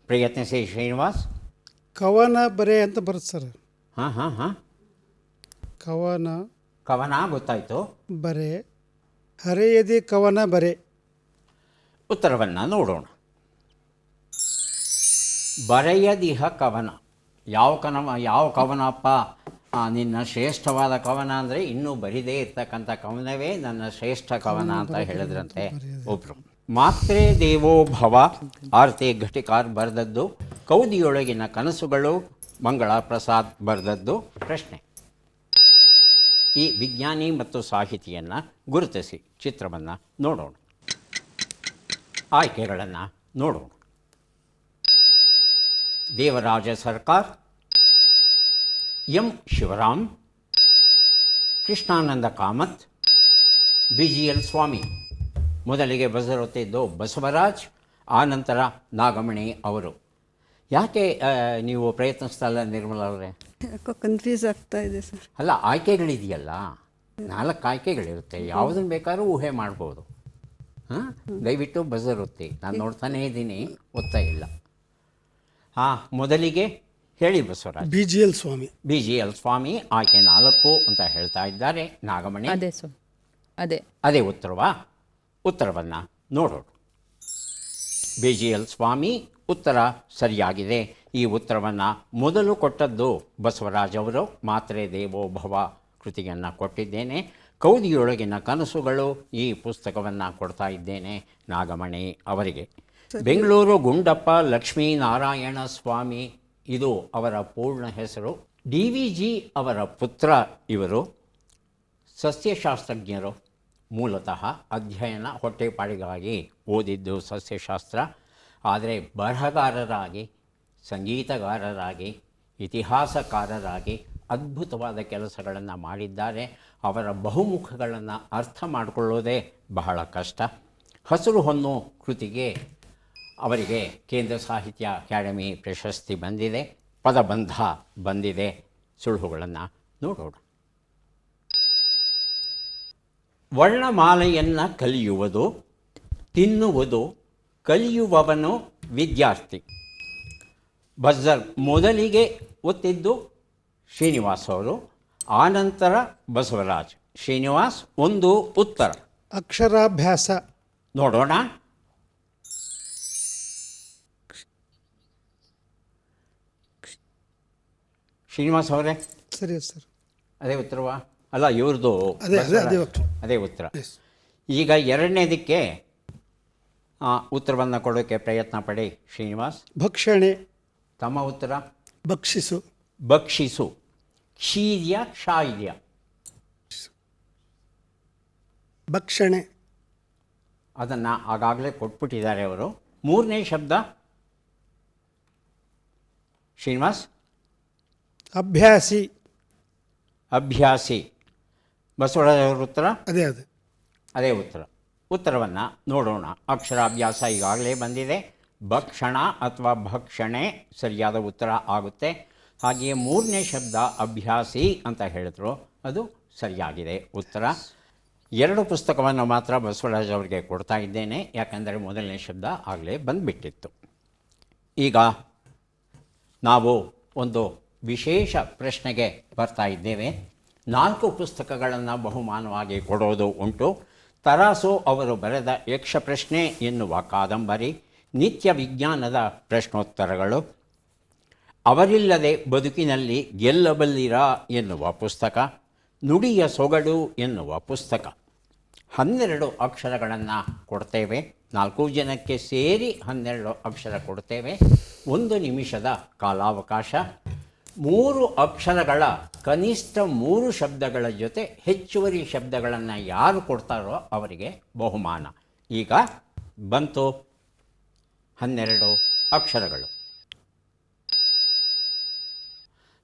ಪ್ರಯತ್ನಿಸಿ ಶ್ರೀನಿವಾಸ್. ಕವನ ಬರೆ ಅಂತ ಬರುತ್ತೆ ಸರ್. ಹಾಂ ಕವನ ಕವನ ಗೊತ್ತಾಯಿತು. ಬರೆ, ಹರೆಯದಿ ಕವನ ಬರೆ. ಉತ್ತರವನ್ನು ನೋಡೋಣ. ಬರೆಯದಿಹ ಕವನ. ಯಾವ ಕವನಪ್ಪ? ನಿನ್ನ ಶ್ರೇಷ್ಠವಾದ ಕವನ ಅಂದರೆ ಇನ್ನೂ ಬರಿದೇ ಇರ್ತಕ್ಕಂಥ ಕವನವೇ ನನ್ನ ಶ್ರೇಷ್ಠ ಕವನ ಅಂತ ಹೇಳಿದ್ರಂತೆ ಒಬ್ಬರು. ಮಾತ್ರೇ ದೇವೋ ಭವ ಆರ್ತಿ ಘಟಿಕಾರ್ ಬರೆದದ್ದು. ಕೌದಿಯೊಳಗಿನ ಕನಸುಗಳು ಮಂಗಳ ಪ್ರಸಾದ್ ಬರೆದದ್ದು. ಪ್ರಶ್ನೆ, ಈ ವಿಜ್ಞಾನಿ ಮತ್ತು ಸಾಹಿತಿಯನ್ನು ಗುರುತಿಸಿ. ಚಿತ್ರವನ್ನು ನೋಡೋಣ, ಆಯ್ಕೆಗಳನ್ನು ನೋಡೋಣ. ದೇವರಾಜ ಸರ್ಕಾರ್, ಎಂ ಶಿವರಾಮ್, ಕೃಷ್ಣಾನಂದ ಕಾಮತ್, BGL ಸ್ವಾಮಿ. ಮೊದಲಿಗೆ ಬಸರುತ್ತಿದ್ದು ಬಸವರಾಜ್, ಆನಂತರ ನಾಗಮಣಿ ಅವರು. ಯಾಕೆ ನೀವು ಪ್ರಯತ್ನಿಸ್ತಲ್ಲ ನಿರ್ಮಲಾ ಅವರೇ? ಯಾಕೋ ಕನ್ಫ್ಯೂಸ್ ಆಗ್ತಾ ಇದೆ ಸರ್. ಅಲ್ಲ, ಆಯ್ಕೆಗಳಿದೆಯಲ್ಲ, 4 ಆಯ್ಕೆಗಳಿರುತ್ತೆ, ಯಾವುದನ್ನು ಬೇಕಾದ್ರೂ ಊಹೆ ಮಾಡ್ಬೋದು. ದಯವಿಟ್ಟು ಬಸರುತ್ತಿ. ನಾನು ನೋಡ್ತಾನೇ ಇದ್ದೀನಿ, ಒತ್ತಾ ಇಲ್ಲ. ಮೊದಲಿಗೆ ಹೇಳಿ ಬಸವರಾಜ್. BGL ಸ್ವಾಮಿ. BGL ಸ್ವಾಮಿ ಆಯ್ಕೆ 4 ಅಂತ ಹೇಳ್ತಾ ಇದ್ದಾರೆ. ನಾಗಮಣಿ ಅದೇ ಉತ್ತರವಾ? ಉತ್ತರವನ್ನು ನೋಡೋಣ. BGL ಸ್ವಾಮಿ ಉತ್ತರ ಸರಿಯಾಗಿದೆ. ಈ ಉತ್ತರವನ್ನು ಮೊದಲು ಕೊಟ್ಟದ್ದು ಬಸವರಾಜ್ ಅವರು. ಮಾತ್ರೆ ದೇವೋ ಭವ ಕೃತಿಯನ್ನು ಕೊಟ್ಟಿದ್ದೇನೆ. ಕೌದಿಯೊಳಗಿನ ಕನಸುಗಳು ಈ ಪುಸ್ತಕವನ್ನು ಕೊಡ್ತಾ ಇದ್ದೇನೆ ನಾಗಮಣಿ ಅವರಿಗೆ. ಬೆಂಗಳೂರು ಗುಂಡಪ್ಪ ಲಕ್ಷ್ಮೀನಾರಾಯಣ ಸ್ವಾಮಿ ಇದು ಅವರ ಪೂರ್ಣ ಹೆಸರು. DVG ಅವರ ಪುತ್ರ ಇವರು. ಸಸ್ಯಶಾಸ್ತ್ರಜ್ಞರು. ಮೂಲತಃ ಅಧ್ಯಯನ ಹೊಟ್ಟೆಪಾಡಿಗಾಗಿ ಓದಿದ್ದು ಸಸ್ಯಶಾಸ್ತ್ರ. ಆದರೆ ಬರಹಗಾರರಾಗಿ, ಸಂಗೀತಗಾರರಾಗಿ, ಇತಿಹಾಸಕಾರರಾಗಿ ಅದ್ಭುತವಾದ ಕೆಲಸಗಳನ್ನು ಮಾಡಿದ್ದಾರೆ. ಅವರ ಬಹುಮುಖಗಳನ್ನು ಅರ್ಥ ಮಾಡಿಕೊಳ್ಳೋದೇ ಬಹಳ ಕಷ್ಟ. ಹಸಿರು ಹೊನ್ನು ಕೃತಿಗೆ ಅವರಿಗೆ ಕೇಂದ್ರ ಸಾಹಿತ್ಯ ಅಕಾಡೆಮಿ ಪ್ರಶಸ್ತಿ ಬಂದಿದೆ. ಪದಬಂಧ ಬಂದಿದೆ. ಸುಳುಹುಗಳನ್ನು ನೋಡೋಣ. ವರ್ಣಮಾಲೆಯನ್ನು ಕಲಿಯುವುದು, ತಿನ್ನುವುದು, ಕಲಿಯುವವನು ವಿದ್ಯಾರ್ಥಿ. ಬಜರ್ ಮೊದಲಿಗೆ ಒತ್ತಿದ್ದು ಶ್ರೀನಿವಾಸ್ ಅವರು, ಆನಂತರ ಬಸವರಾಜ್. ಶ್ರೀನಿವಾಸ್ ಒಂದು ಉತ್ತರ. ಅಕ್ಷರಾಭ್ಯಾಸ. ನೋಡೋಣ. ಶ್ರೀನಿವಾಸ್ ಅವರೇ ಸರಿ ಸರ್. ಅದೇ ಉತ್ತರವಾ? ಅಲ್ಲ, ಇವ್ರದ್ದು ಅದೇ ಉತ್ತರ. ಈಗ ಎರಡನೇದಕ್ಕೆ ಉತ್ತರವನ್ನು ಕೊಡೋಕ್ಕೆ ಪ್ರಯತ್ನ ಪಡಿ ಶ್ರೀನಿವಾಸ್. ಭಕ್ಷಣೆ. ತಮ್ಮ ಉತ್ತರ ಭಕ್ಷಿಸು. ಭಕ್ಷಿಸು. ಕ್ಷಿ ಇದೆಯಾ, ಕ್ಷ ಇದೆಯಾ? ಭಕ್ಷಣೆ. ಅದನ್ನು ಆಗಾಗಲೇ ಕೊಟ್ಬಿಟ್ಟಿದ್ದಾರೆ ಅವರು. ಮೂರನೇ ಶಬ್ದ ಶ್ರೀನಿವಾಸ್. ಅಭ್ಯಾಸಿ. ಅಭ್ಯಾಸಿ. ಬಸವರಾಜವ್ರ ಉತ್ತರ ಅದೇ ಉತ್ತರ. ಉತ್ತರವನ್ನು ನೋಡೋಣ. ಅಕ್ಷರಾಭ್ಯಾಸ ಈಗಾಗಲೇ ಬಂದಿದೆ. ಭಕ್ಷಣ ಅಥವಾ ಭಕ್ಷಣೆ ಸರಿಯಾದ ಉತ್ತರ ಆಗುತ್ತೆ. ಹಾಗೆಯೇ ಮೂರನೇ ಶಬ್ದ ಅಭ್ಯಾಸಿ ಅಂತ ಹೇಳಿದ್ರು, ಅದು ಸರಿಯಾಗಿದೆ ಉತ್ತರ. 2 ಪುಸ್ತಕವನ್ನು ಮಾತ್ರ ಬಸವರಾಜ್ ಅವರಿಗೆ ಕೊಡ್ತಾ ಇದ್ದೇನೆ, ಯಾಕಂದರೆ ಮೊದಲನೇ ಶಬ್ದ ಆಗಲೇ ಬಂದುಬಿಟ್ಟಿತ್ತು. ಈಗ ನಾವು ಒಂದು ವಿಶೇಷ ಪ್ರಶ್ನೆಗೆ ಬರ್ತಾ ಇದ್ದೇವೆ. 4 ಪುಸ್ತಕಗಳನ್ನು ಬಹುಮಾನವಾಗಿ ಕೊಡೋದು ಉಂಟು. ತರಾಸು ಅವರು ಬರೆದ ಯಕ್ಷ ಪ್ರಶ್ನೆ ಎನ್ನುವ ಕಾದಂಬರಿ, ನಿತ್ಯ ವಿಜ್ಞಾನದ ಪ್ರಶ್ನೋತ್ತರಗಳು, ಅವರಿಲ್ಲದೆ ಬದುಕಿನಲ್ಲಿ ಗೆಲ್ಲಬಲ್ಲಿರಾ ಎನ್ನುವ ಪುಸ್ತಕ, ನುಡಿಯ ಸೊಗಡು ಎನ್ನುವ ಪುಸ್ತಕ. 12 ಅಕ್ಷರಗಳನ್ನು ಕೊಡ್ತೇವೆ. 4 ಜನಕ್ಕೆ ಸೇರಿ 12 ಅಕ್ಷರ ಕೊಡ್ತೇವೆ. 1 ನಿಮಿಷದ ಕಾಲಾವಕಾಶ. 3 ಅಕ್ಷರಗಳ ಕನಿಷ್ಠ 3 ಶಬ್ದಗಳ ಜೊತೆ ಹೆಚ್ಚುವರಿ ಶಬ್ದಗಳನ್ನು ಯಾರು ಕೊಡ್ತಾರೋ ಅವರಿಗೆ ಬಹುಮಾನ. ಈಗ ಬಂತು 12 ಅಕ್ಷರಗಳು.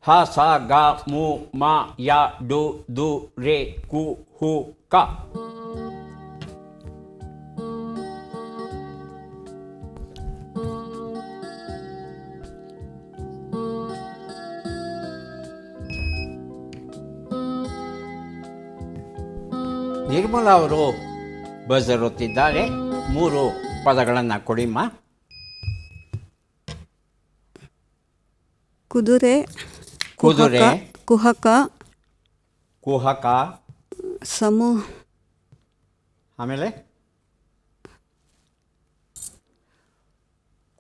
ಹ ಸ ಗ ಮು ಮ ಯ ಡು ದು ರೇ ಕು ಹು ಕ. ನಿರ್ಮಲಾ ಅವರು ಬಜರ್ ಒತ್ತಿದ್ದಾರೆ. 3 ಪದಗಳನ್ನು ಕೊಡಿಮ್ಮ. ಕುದುರೆ, ಕುದುರೆ, ಕುಹಕ, ಕುಹಕ, ಸಮೂ ಆಮೇಲೆ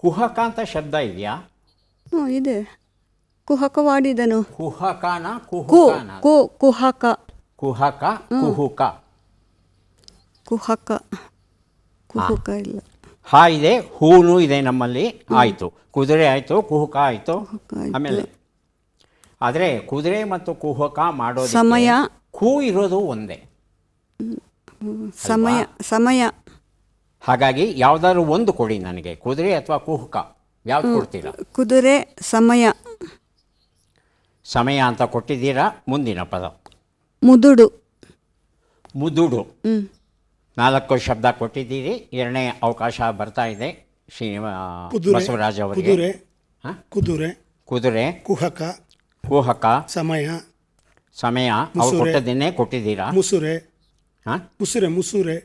ಕುಹಕ ಅಂತ ಶಬ್ದ ಇದೆಯಾ? ಇದೆ. ಕುಹಕವಾಡಿದನು. ಕುಹಕನ ಕು ಕುಹುಕನ? ಕು ಕುಹಕ, ಕುಹಕ, ಕುಹುಕ. ಕುಹಕ, ಕುಹುಕ ಇಲ್ಲ. ಹಾ ಇದೆ, ಹೂನು ಇದೆ ನಮ್ಮಲ್ಲಿ. ಆಯಿತು, ಕುದುರೆ ಆಯಿತು, ಕುಹುಕ ಆಯಿತು. ಆಯ್ತು. ಆಮೇಲೆ ಆದರೆ ಕುದುರೆ ಮತ್ತು ಕುಹುಕ ಮಾಡೋದು ಸಮಯ. ಕೂ ಇರೋದು ಒಂದೇ. ಸಮಯ, ಸಮಯ, ಹಾಗಾಗಿ ಯಾವುದಾದ್ರು ಒಂದು ಕೊಡಿ ನನಗೆ, ಕುದುರೆ ಅಥವಾ ಕುಹುಕ, ಯಾವ್ದು ಕೊಡ್ತೀರಾ? ಕುದುರೆ, ಸಮಯ. ಸಮಯ ಅಂತ ಕೊಟ್ಟಿದ್ದೀರಾ. ಮುಂದಿನ ಪದ ಮುದುಡು. ಮುದುಡು. ಹ್ಞೂ 4 ಶಬ್ದ ಕೊಟ್ಟಿದ್ದೀರಿ. 2ನೇ ಅವಕಾಶ ಬರ್ತಾ ಇದೆ ಕುದುರೆ, ಬಸವರಾಜ್ ಅವರಿಗೆ. ಕುದುರೆ, ಹ? ಕುದುರೆ, ಕುದುರೆ, ಕುಹಕ, ಕುಹಕ, ಸಮಯ, ಸಮಯ. ಅವ್ರು ಮುಸುರೆ. ಕೊಟ್ಟದ್ದನ್ನೇ ಕೊಟ್ಟಿದ್ದೀರಾ. ಮುಸುರೆ, ಹಾಂ, ಮುಸುರೆ, ಮುಸುರೆ,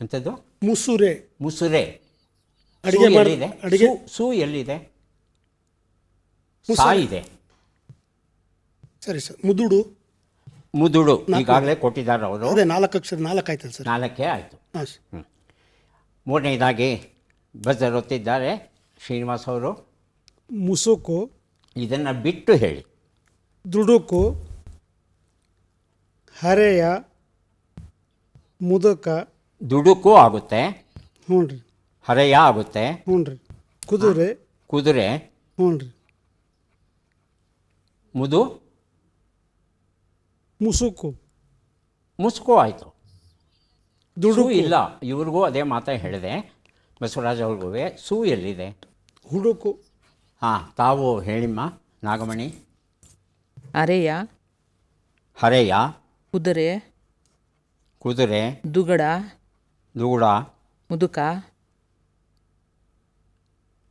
ಎಂಥದ್ದು? ಮುಸುರೆ. ಮುಸುರೆ. ಅಡಿಗೆ ಸೂ ಮಾಡಿ ಎಲ್ಲಿದೆ? ಅಡಿಗೆ ಸೂ ಎಲ್ಲಿದೆ? ಮುಸುರೆ. ಸಾ ಇದೆ. ಸರಿ ಸರ್. ಮುದುಡು. ಮುದುಡು ಈಗಾಗಲೇ ಕೊಟ್ಟಿದ್ದಾರೆ ಅವರು. ಅದೇ 4 ಅಕ್ಷರ, 4 ಆಯ್ತಲ್ಲ ಸರ್? 4 ಆಯಿತು. ಹಾಂ ಸರ್. 3ನೇದಾಗಿ ಬಜರ್ ಒತ್ತಿದ್ದಾರೆ ಶ್ರೀನಿವಾಸ್ ಅವರು. ಮುಸುಕು, ಇದನ್ನು ಬಿಟ್ಟು ಹೇಳಿ. ದುಡುಕು, ಹರೆಯ, ಮುದುಕ. ದುಡುಕು ಆಗುತ್ತೆ, ಹ್ಞೂ ರೀ, ಹರೆಯ ಆಗುತ್ತೆ, ಹ್ಞೂ ರೀ. ಕುದುರೆ, ಕುದುರೆ, ಹ್ಞೂ ರೀ. ಮುದು, ಮುಸುಕು, ಮುಸ್ಕು ಆಯಿತು. ದುಡುಕು, ಸೂ ಇಲ್ಲ. ಇವ್ರಿಗೂ ಅದೇ ಮಾತೇ ಹೇಳಿದೆ ಬಸವರಾಜ್ ಅವ್ರಿಗೂ. ಸೂ ಎಲ್ಲಿದೆ? ಹುಡುಕು. ಹಾಂ, ತಾವು ಹೇಳಿಮ್ಮ ನಾಗಮಣಿ. ಅರೆಯ, ಹರೆಯ, ಕುದುರೆ, ಕುದುರೆ, ದುಗಡ, ದುಗುಡ. ಮುದುಕ,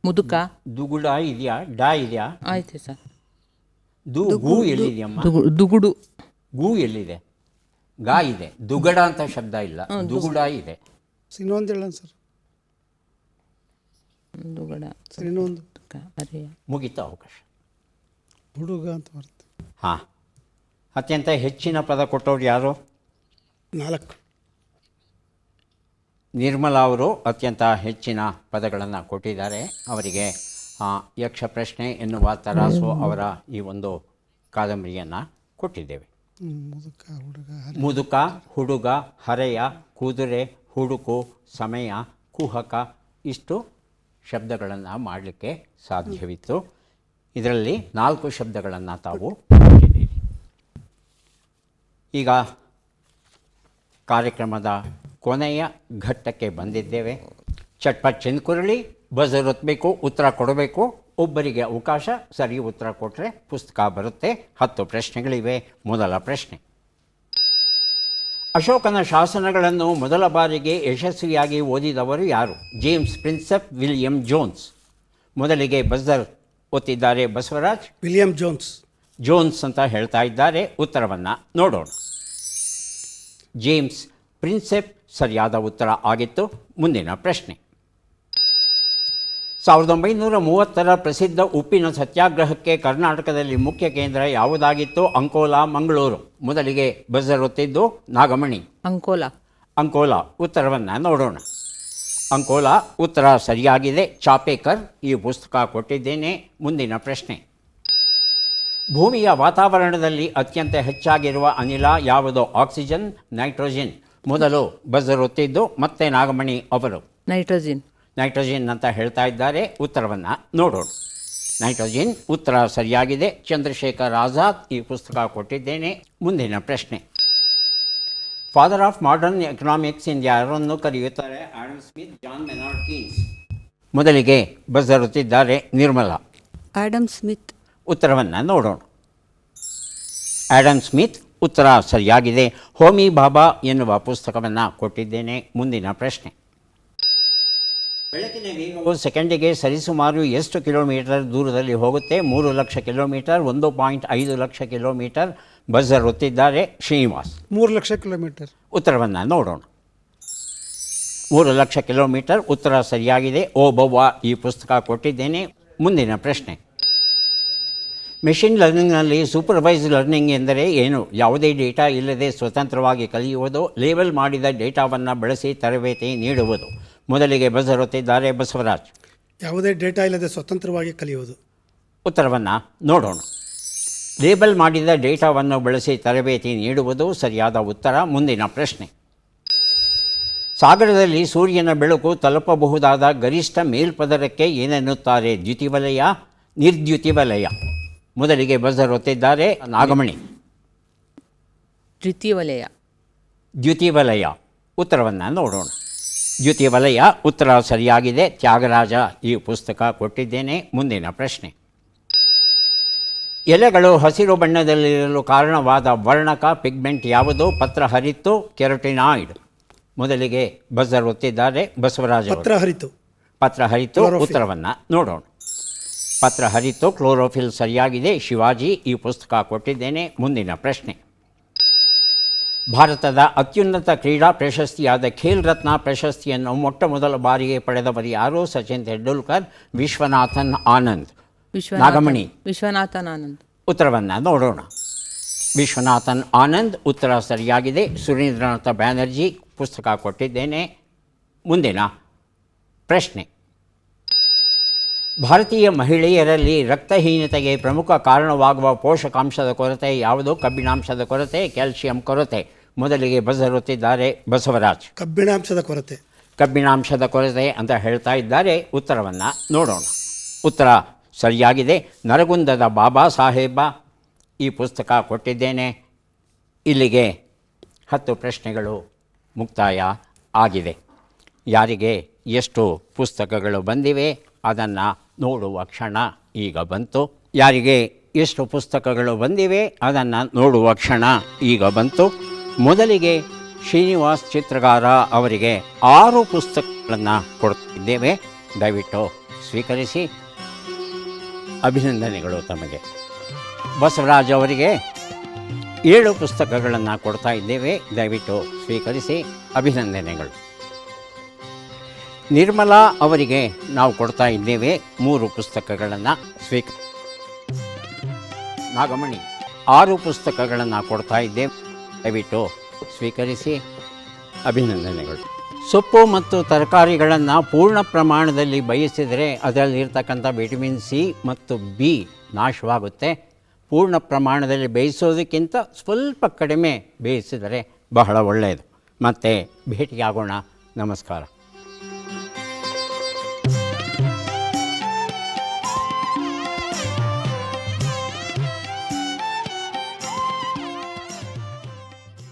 ಮುದುಕ. ದುಗುಡ ಇದೆಯಾ? ಡಾ ಇದೆಯಾ? ಆಯ್ತು ಸರ್. ಗು ಎಲ್ಲಿದೆಯಮ್ಮ? ದುಗುಡು. ಗು ಎಲ್ಲಿದೆ? ಗಾ ಇದೆ. ದುಗಡ ಅಂತ ಶಬ್ದ ಇಲ್ಲ, ದುಗುಡ ಇದೆ. ಇನ್ನೊಂದು ಹೇಳ ಸರ್. ದುಗಡ, ಸರ್ ಇನ್ನೊಂದು. ಮುದುಕ, ಅರೆಯ. ಮುಗಿತು ಅವಕಾಶ. ಹುಡುಗ ಅಂತ ಬರುತ್ತೆ. ಹಾಂ, ಅತ್ಯಂತ ಹೆಚ್ಚಿನ ಪದ ಕೊಟ್ಟವ್ರು ಯಾರು? 4. ನಿರ್ಮಲಾ ಅವರು ಅತ್ಯಂತ ಹೆಚ್ಚಿನ ಪದಗಳನ್ನು ಕೊಟ್ಟಿದ್ದಾರೆ. ಅವರಿಗೆ ಯಕ್ಷ ಪ್ರಶ್ನೆ ಎನ್ನುವ ತರಾಸು ಅವರ ಈ ಒಂದು ಕಾದಂಬರಿಯನ್ನು ಕೊಟ್ಟಿದ್ದೇವೆ. ಮುದುಕ, ಹುಡುಗ, ಮುದುಕ, ಹುಡುಗ, ಹರೆಯ, ಕುದುರೆ, ಹುಡುಕು, ಸಮಯ, ಕುಹಕ ಇಷ್ಟು ಶಬ್ದಗಳನ್ನು ಮಾಡಲಿಕ್ಕೆ ಸಾಧ್ಯವಿತ್ತು. ಇದರಲ್ಲಿ 4 ಶಬ್ದಗಳನ್ನು ತಾವು ಕೊಟ್ಟಿದ್ದೀರಿ. ಈಗ ಕಾರ್ಯಕ್ರಮದ ಕೊನೆಯ ಘಟ್ಟಕ್ಕೆ ಬಂದಿದ್ದೇವೆ. ಚಟ್ಪಟ್ ಚಿನ್ಕುರಳಿ, ಬಜರ್ ಒತ್ತಬೇಕು, ಉತ್ತರ ಕೊಡಬೇಕು. ಒಬ್ಬರಿಗೆ ಅವಕಾಶ. ಸರಿ ಉತ್ತರ ಕೊಟ್ಟರೆ ಪುಸ್ತಕ ಬರುತ್ತೆ. 10 ಪ್ರಶ್ನೆಗಳಿವೆ. ಮೊದಲ ಪ್ರಶ್ನೆ: ಅಶೋಕನ ಶಾಸನಗಳನ್ನು ಮೊದಲ ಬಾರಿಗೆ ಯಶಸ್ವಿಯಾಗಿ ಓದಿದವರು ಯಾರು? James Prinsep, William Jones. ಮೊದಲಿಗೆ ಬಜರ್ ಒತ್ತಿದ್ದಾರೆ ಬಸವರಾಜ್. William Jones. ಜೋನ್ಸ್ ಅಂತ ಹೇಳ್ತಾ ಇದ್ದಾರೆ. ಉತ್ತರವನ್ನು ನೋಡೋಣ. ಜೇಮ್ಸ್ ಪ್ರಿನ್ಸೆಪ್ ಸರಿಯಾದ ಉತ್ತರ ಆಗಿತ್ತು. ಮುಂದಿನ ಪ್ರಶ್ನೆ. 1930ರ ಪ್ರಸಿದ್ಧ ಉಪ್ಪಿನ ಸತ್ಯಾಗ್ರಹಕ್ಕೆ ಕರ್ನಾಟಕದಲ್ಲಿ ಮುಖ್ಯ ಕೇಂದ್ರ ಯಾವುದಾಗಿತ್ತು? ಅಂಕೋಲಾ, ಮಂಗಳೂರು. ಮೊದಲಿಗೆ ಬಜರ್ ಒತ್ತಿದ್ದು ನಾಗಮಣಿ. ಅಂಕೋಲಾ ಉತ್ತರವನ್ನು ನೋಡೋಣ. ಅಂಕೋಲಾ ಉತ್ತರ ಸರಿಯಾಗಿದೆ. ಚಾಪೇಕರ್ ಈ ಪುಸ್ತಕ ಕೊಟ್ಟಿದ್ದೇನೆ. ಮುಂದಿನ ಪ್ರಶ್ನೆ. ಭೂಮಿಯ ವಾತಾವರಣದಲ್ಲಿ ಅತ್ಯಂತ ಹೆಚ್ಚಾಗಿರುವ ಅನಿಲ ಯಾವುದು? Oxygen, nitrogen. ಮೊದಲು ಬಜರ್ ಒತ್ತಿದ್ದು ಮತ್ತೆ ನಾಗಮಣಿ ಅವರು ನೈಟ್ರೋಜಿನ್ ಅಂತ ಹೇಳ್ತಾ ಇದ್ದಾರೆ. ಉತ್ತರವನ್ನು ನೋಡೋಣ. ನೈಟ್ರೋಜಿನ್ ಉತ್ತರ ಸರಿಯಾಗಿದೆ. ಚಂದ್ರಶೇಖರ್ ಆಜಾದ್ ಈ ಪುಸ್ತಕ ಕೊಟ್ಟಿದ್ದೇನೆ. ಮುಂದಿನ ಪ್ರಶ್ನೆ. ಫಾದರ್ ಆಫ್ ಮಾಡರ್ನ್ ಎಕನಾಮಿಕ್ಸ್ ಎಂದು ಯಾರನ್ನು ಕರೆಯುತ್ತಾರೆ? Adam Smith, John Maynard Keynes. ಮೊದಲಿಗೆ ಬಜರ್ ಒತ್ತಿದ್ದಾರೆ ನಿರ್ಮಲಾ. Adam Smith. ಉತ್ತರವನ್ನು ನೋಡೋಣ. ಆಡಮ್ ಸ್ಮಿತ್ ಉತ್ತರ ಸರಿಯಾಗಿದೆ. ಹೋಮಿ ಬಾಬಾ ಎನ್ನುವ ಪುಸ್ತಕವನ್ನು ಕೊಟ್ಟಿದ್ದೇನೆ. ಮುಂದಿನ ಪ್ರಶ್ನೆ. ಬೆಳಕಿನ ವೇಗವು ಸೆಕೆಂಡಿಗೆ ಸರಿಸುಮಾರು ಎಷ್ಟು ಕಿಲೋಮೀಟರ್ ದೂರದಲ್ಲಿ ಹೋಗುತ್ತೆ? 3 lakh kilometre, 1.5 lakh kilometre. Buzzer ಒತ್ತಿದ್ದಾರೆ ಶ್ರೀನಿವಾಸ್. 3 ಲಕ್ಷ ಕಿಲೋಮೀಟರ್. ಉತ್ತರವನ್ನು ನೋಡೋಣ. 3 ಲಕ್ಷ ಕಿಲೋಮೀಟರ್ ಉತ್ತರ ಸರಿಯಾಗಿದೆ. ಓಬವ್ವ ಈ ಪುಸ್ತಕ ಕೊಟ್ಟಿದ್ದೇನೆ. ಮುಂದಿನ ಪ್ರಶ್ನೆ. ಮೆಷಿನ್ ಲರ್ನಿಂಗ್ನಲ್ಲಿ ಸೂಪರ್ವೈಸ್ ಲರ್ನಿಂಗ್ ಎಂದರೆ ಏನು? ಯಾವುದೇ ಡೇಟಾ ಇಲ್ಲದೆ ಸ್ವತಂತ್ರವಾಗಿ ಕಲಿಯುವುದು. ಲೇಬಲ್ ಮಾಡಿದ ಡೇಟಾವನ್ನು ಬಳಸಿ ತರಬೇತಿ ನೀಡುವುದು. ಮೊದಲಿಗೆ ಬಜರ್ ಒತ್ತಿದ್ದಾರೆ ಬಸವರಾಜ್. ಯಾವುದೇ ಡೇಟಾ ಇಲ್ಲದೆ ಸ್ವತಂತ್ರವಾಗಿ ಕಲಿಯುವುದು. ಉತ್ತರವನ್ನು ನೋಡೋಣ. ಲೇಬಲ್ ಮಾಡಿದ ಡೇಟಾವನ್ನು ಬಳಸಿ ತರಬೇತಿ ನೀಡುವುದು ಸರಿಯಾದ ಉತ್ತರ. ಮುಂದಿನ ಪ್ರಶ್ನೆ. ಸಾಗರದಲ್ಲಿ ಸೂರ್ಯನ ಬೆಳಕು ತಲುಪಬಹುದಾದ ಗರಿಷ್ಠ ಮೇಲ್ಪದರಕ್ಕೆ ಏನೆನ್ನುತ್ತಾರೆ? ದ್ಯುತಿವಲಯ, ನಿರ್ದ್ಯುತಿವಲಯ. ಮೊದಲಿಗೆ ಬಜರ್ ಒತ್ತಿದ್ದಾರೆ ನಾಗಮಣಿ. ದ್ಯುತಿವಲಯ ಉತ್ತರವನ್ನು ನೋಡೋಣ. ದ್ಯುತಿವಲಯ ಉತ್ತರ ಸರಿಯಾಗಿದೆ. ತ್ಯಾಗರಾಜ ಈ ಪುಸ್ತಕ ಕೊಟ್ಟಿದ್ದೇನೆ. ಮುಂದಿನ ಪ್ರಶ್ನೆ. ಎಲೆಗಳು ಹಸಿರು ಬಣ್ಣದಲ್ಲಿರಲು ಕಾರಣವಾದ ವರ್ಣಕ ಪಿಗ್ಮೆಂಟ್ ಯಾವುದು? ಪತ್ರಹರಿತು, ಕೆರಟಿನಾಯ್ಡ್. ಮೊದಲಿಗೆ ಬಜರ್ ಒತ್ತಿದ್ದಾರೆ ಬಸವರಾಜ. ಪತ್ರಹರಿತು ಉತ್ತರವನ್ನು ನೋಡೋಣ. ಪತ್ರಹರಿತು ಕ್ಲೋರೋಫಿಲ್ ಸರಿಯಾಗಿದೆ. ಶಿವಾಜಿ ಈ ಪುಸ್ತಕ ಕೊಟ್ಟಿದ್ದೇನೆ. ಮುಂದಿನ ಪ್ರಶ್ನೆ. ಭಾರತದ ಅತ್ಯುನ್ನತ ಕ್ರೀಡಾ ಪ್ರಶಸ್ತಿಯಾದ ಖೇಲ್ ರತ್ನ ಪ್ರಶಸ್ತಿಯನ್ನು ಮೊಟ್ಟಮೊದಲ ಬಾರಿಗೆ ಪಡೆದವರು ಯಾರು? ಸಚಿನ್ ತೆಂಡೂಲ್ಕರ್, ವಿಶ್ವನಾಥನ್ ಆನಂದ್. ನಾಗಮಣಿ. ಉತ್ತರವನ್ನು ನೋಡೋಣ. ವಿಶ್ವನಾಥನ್ ಆನಂದ್ ಉತ್ತರ ಸರಿಯಾಗಿದೆ. ಸುರೇಂದ್ರನಾಥ ಬ್ಯಾನರ್ಜಿ ಪುಸ್ತಕ ಕೊಟ್ಟಿದ್ದೇನೆ. ಮುಂದಿನ ಪ್ರಶ್ನೆ. ಭಾರತೀಯ ಮಹಿಳೆಯರಲ್ಲಿ ರಕ್ತಹೀನತೆಗೆ ಪ್ರಮುಖ ಕಾರಣವಾಗುವ ಪೋಷಕಾಂಶದ ಕೊರತೆ ಯಾವುದು? ಕಬ್ಬಿಣಾಂಶದ ಕೊರತೆ, ಕ್ಯಾಲ್ಸಿಯಂ ಕೊರತೆ. ಮೊದಲಿಗೆ ಬಜರ್ ಒತ್ತಿದ್ದಾರೆ ಬಸವರಾಜ್. ಕಬ್ಬಿಣಾಂಶದ ಕೊರತೆ ಅಂತ ಹೇಳ್ತಾ ಇದ್ದಾರೆ. ಉತ್ತರವನ್ನು ನೋಡೋಣ. ಉತ್ತರ ಸರಿಯಾಗಿದೆ. ನರಗುಂದದ ಬಾಬಾ ಸಾಹೇಬ ಈ ಪುಸ್ತಕ ಕೊಟ್ಟಿದ್ದೇನೆ. ಇಲ್ಲಿಗೆ 10 ಪ್ರಶ್ನೆಗಳು ಮುಕ್ತಾಯ ಆಗಿದೆ. ಯಾರಿಗೆ ಎಷ್ಟು ಪುಸ್ತಕಗಳು ಬಂದಿವೆ ಅದನ್ನು ನೋಡುವ ಕ್ಷಣ ಈಗ ಬಂತು. ಯಾರಿಗೆ ಎಷ್ಟು ಪುಸ್ತಕಗಳು ಬಂದಿವೆ ಅದನ್ನು ನೋಡುವ ಕ್ಷಣ ಈಗ ಬಂತು. ಮೊದಲಿಗೆ ಶ್ರೀನಿವಾಸ್ ಚಿತ್ರಗಾರ ಅವರಿಗೆ 6 ಪುಸ್ತಕಗಳನ್ನು ಕೊಡ್ತಿದ್ದೇವೆ. ದಯವಿಟ್ಟು ಸ್ವೀಕರಿಸಿ. ಅಭಿನಂದನೆಗಳು ತಮಗೆ. ಬಸವರಾಜ್ ಅವರಿಗೆ 7 ಪುಸ್ತಕಗಳನ್ನು ಕೊಡ್ತಾ ಇದ್ದೇವೆ. ದಯವಿಟ್ಟು ಸ್ವೀಕರಿಸಿ. ಅಭಿನಂದನೆಗಳು. ನಿರ್ಮಲಾ ಅವರಿಗೆ ನಾವು ಕೊಡ್ತಾ ಇದ್ದೇವೆ 3 ಪುಸ್ತಕಗಳನ್ನು ನಾಗಮಣಿ 6 ಪುಸ್ತಕಗಳನ್ನು ಕೊಡ್ತಾ ಇದ್ದೇವೆ. ದಯವಿಟ್ಟು ಸ್ವೀಕರಿಸಿ. ಅಭಿನಂದನೆಗಳು. ಸೊಪ್ಪು ಮತ್ತು ತರಕಾರಿಗಳನ್ನು ಪೂರ್ಣ ಪ್ರಮಾಣದಲ್ಲಿ ಬೇಯಿಸಿದರೆ ಅದರಲ್ಲಿರ್ತಕ್ಕಂಥ ವಿಟಮಿನ್ ಸಿ ಮತ್ತು ಬಿ ನಾಶವಾಗುತ್ತೆ. ಪೂರ್ಣ ಪ್ರಮಾಣದಲ್ಲಿ ಬೇಯಿಸೋದಕ್ಕಿಂತ ಸ್ವಲ್ಪ ಕಡಿಮೆ ಬೇಯಿಸಿದರೆ ಬಹಳ ಒಳ್ಳೆಯದು. ಮತ್ತೆ ಭೇಟಿಯಾಗೋಣ. ನಮಸ್ಕಾರ.